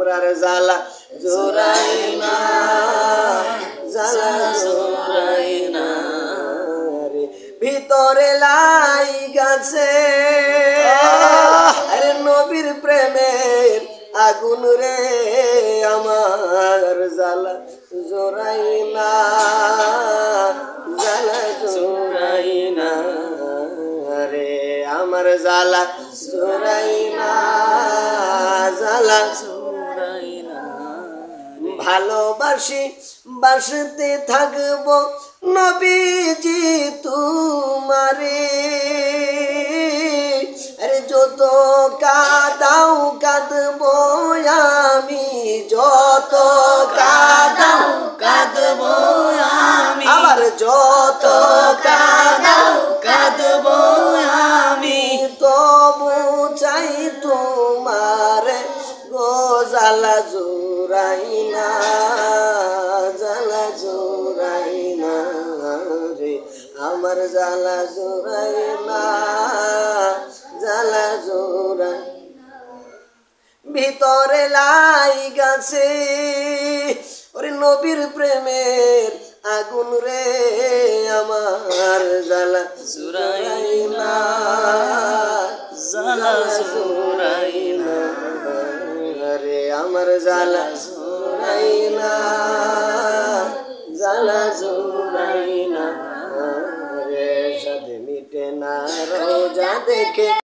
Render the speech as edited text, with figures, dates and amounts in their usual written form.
আমরার জ্বালা জোড়াই না, জ্বালা জোড়াই না রে। ভিতরে লাই গাছে আরে নবীর প্রেমের আগুন রে, আমার জ্বালা জোড়াই না, জ্বালা জোড়াই না রে। আমার জ্বালা জোড়াই না, জ্বালা জোড়াই না। ভালোবাসি বাসতে থাকবো নবীজি তোমারে, আরে যত কাঁদাও কাঁদবো আমি, যত কাঁদাও কাঁদবো আমি, আবার যত কাঁদাও কাঁদবো আমি, তবু চাই তোমার গো জ্বালা জোড়াই না, জ্বালা জোড়াই না রে। আমার জ্বালা জোড়াই না, জ্বালা জোড়াই। ভিতরে লাই গাছে ওরে নবীর প্রেমের আগুন রে, আমার জ্বালা জোড়াই না, জ্বালা জোড়াই না রে। আমার জ্বালা জোড়াই না, জ্বালা জোড়াই না রে। সাধে মিটে না রোজা দেখে